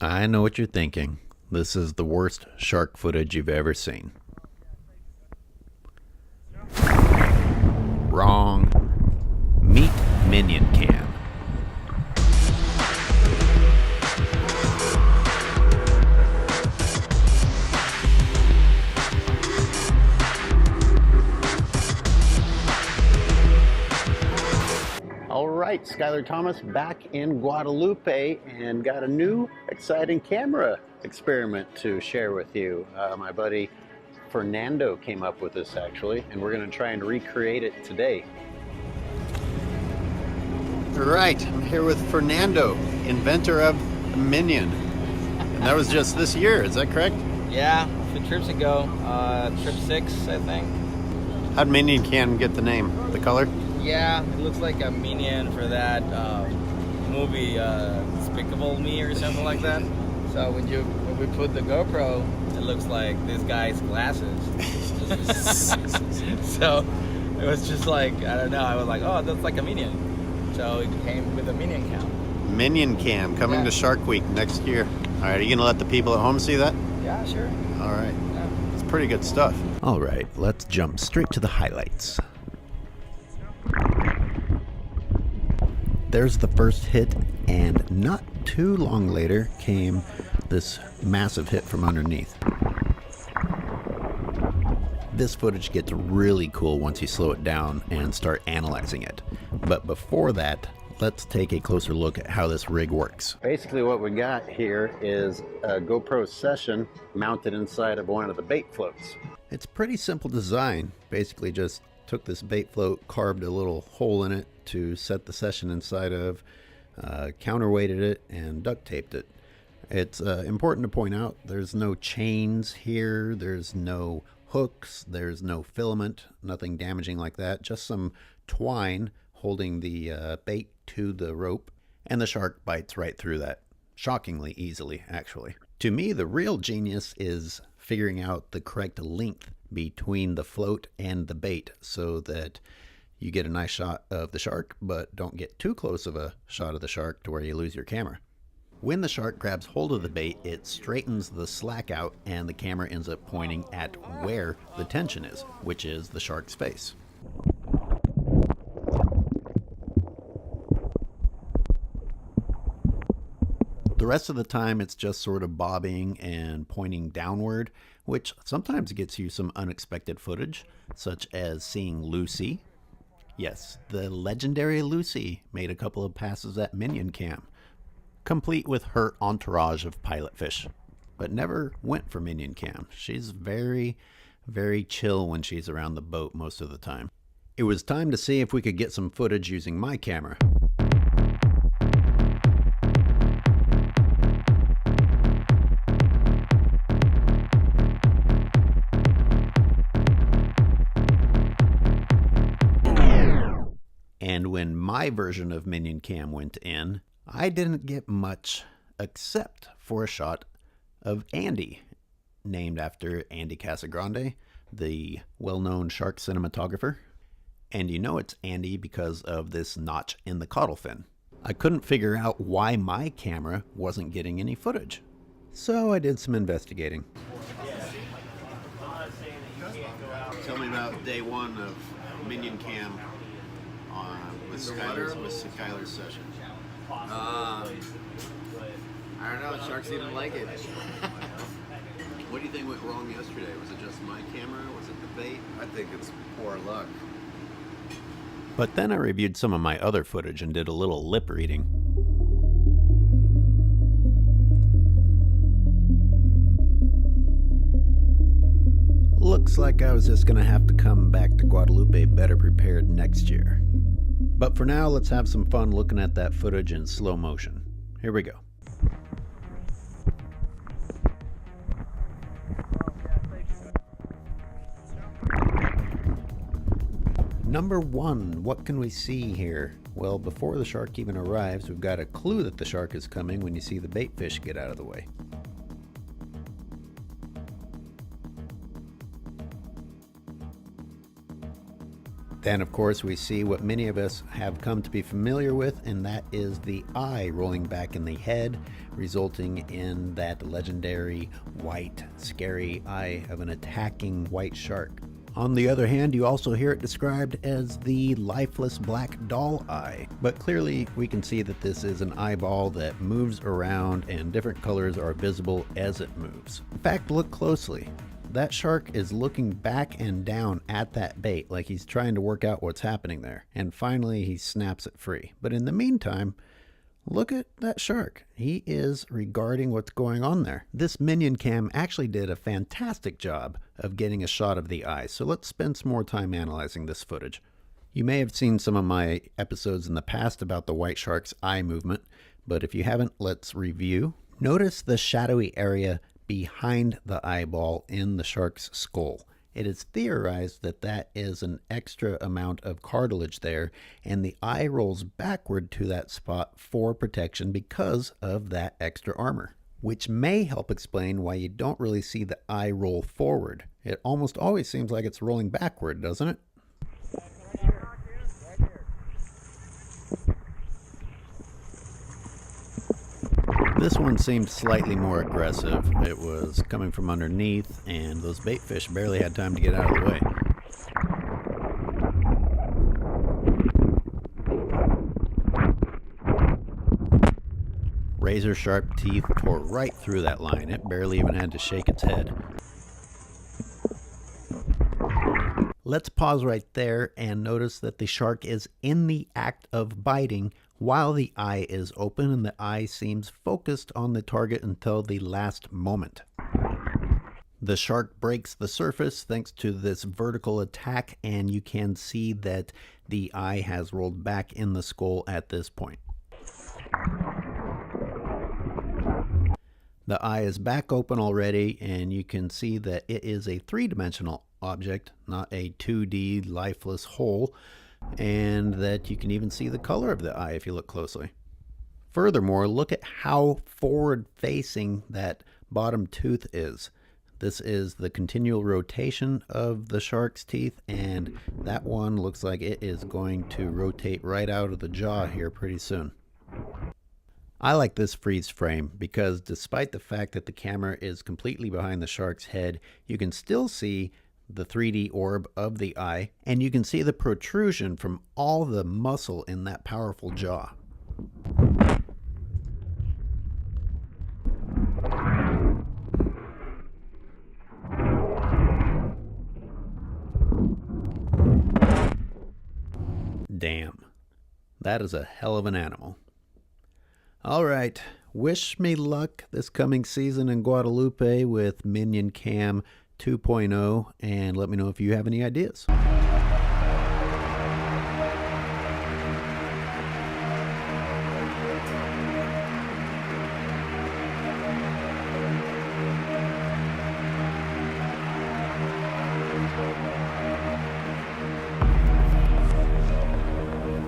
I know what you're thinking. This is the worst shark footage you've ever seen. Wrong. Meet Minion Cam. All right, Skyler Thomas back in Guadalupe and got a new exciting camera experiment to share with you. My buddy Fernando came up with this actually, and we're going to try and recreate it today. All right, I'm here with Fernando, inventor of Minion. And that was just this year, is that correct? Yeah, a few trips ago, trip 6, I think. How'd Minion Cam get the name? The color? Yeah, it looks like a minion for that movie, Despicable Me or something like that. So when we put the GoPro, it looks like this guy's glasses. So it was just like, I don't know, I was like, oh, that's like a minion. So it came with a Minion Cam. Minion Cam coming to Shark Week next year. All right, are you going to let the people at home see that? Yeah, sure. All right. Yeah. It's pretty good stuff. All right, let's jump straight to the highlights. There's the first hit, and not too long later came this massive hit from underneath. This footage gets really cool once you slow it down and start analyzing it. But before that, let's take a closer look at how this rig works. Basically what we got here is a GoPro Session mounted inside of one of the bait floats. It's pretty simple design. Basically just took this bait float, carved a little hole in it to set the Session inside of, counterweighted it, and duct taped it. It's important to point out there's no chains here, there's no hooks, there's no filament, nothing damaging like that, just some twine holding the bait to the rope, and the shark bites right through that, shockingly easily actually. To me, the real genius is figuring out the correct length between the float and the bait so that you get a nice shot of the shark, but don't get too close of a shot of the shark to where you lose your camera. When the shark grabs hold of the bait, it straightens the slack out and the camera ends up pointing at where the tension is, which is the shark's face. The rest of the time it's just sort of bobbing and pointing downward, which sometimes gets you some unexpected footage, such as seeing Lucy. Yes, the legendary Lucy made a couple of passes at Minion Cam, complete with her entourage of pilot fish, but never went for Minion Cam. She's very, very chill when she's around the boat most of the time. It was time to see if we could get some footage using my camera. And when my version of Minion Cam went in, I didn't get much except for a shot of Andy, named after Andy Casagrande, the well-known shark cinematographer. And you know it's Andy because of this notch in the caudal fin. I couldn't figure out why my camera wasn't getting any footage, so I did some investigating. Tell me about day one of Minion Cam with Skyler's session. I don't know, sharks didn't like it. What do you think went wrong yesterday? Was it just my camera? Was it the bait? I think it's poor luck. But then I reviewed some of my other footage and did a little lip reading. Looks like I was just going to have to come back to Guadalupe better prepared next year. But for now, let's have some fun looking at that footage in slow motion. Here we go. Number one, what can we see here? Well, before the shark even arrives, we've got a clue that the shark is coming when you see the bait fish get out of the way. Then, of course, we see what many of us have come to be familiar with, and that is the eye rolling back in the head, resulting in that legendary white, scary eye of an attacking white shark. On the other hand, you also hear it described as the lifeless black doll eye. But clearly, we can see that this is an eyeball that moves around and different colors are visible as it moves. In fact, look closely. That shark is looking back and down at that bait like he's trying to work out what's happening there. And finally, he snaps it free. But in the meantime, look at that shark. He is regarding what's going on there. This Minion Cam actually did a fantastic job of getting a shot of the eye. So let's spend some more time analyzing this footage. You may have seen some of my episodes in the past about the white shark's eye movement, but if you haven't, let's review. Notice the shadowy area behind the eyeball in the shark's skull. It is theorized that that is an extra amount of cartilage there, and the eye rolls backward to that spot for protection because of that extra armor, which may help explain why you don't really see the eye roll forward. It almost always seems like it's rolling backward, doesn't it? This one seemed slightly more aggressive. It was coming from underneath, and those bait fish barely had time to get out of the way. Razor sharp teeth tore right through that line. It barely even had to shake its head. Let's pause right there and notice that the shark is in the act of biting while the eye is open, and the eye seems focused on the target until the last moment. The shark breaks the surface thanks to this vertical attack, and you can see that the eye has rolled back in the skull at this point. The eye is back open already, and you can see that it is a three-dimensional object, not a 2D lifeless hole, and that you can even see the color of the eye if you look closely. Furthermore, look at how forward-facing that bottom tooth is. This is the continual rotation of the shark's teeth, and that one looks like it is going to rotate right out of the jaw here pretty soon. I like this freeze frame because despite the fact that the camera is completely behind the shark's head, you can still see the 3D orb of the eye, and you can see the protrusion from all the muscle in that powerful jaw. Damn, that is a hell of an animal. All right, wish me luck this coming season in Guadalupe with Minion Cam 2.0, and let me know if you have any ideas.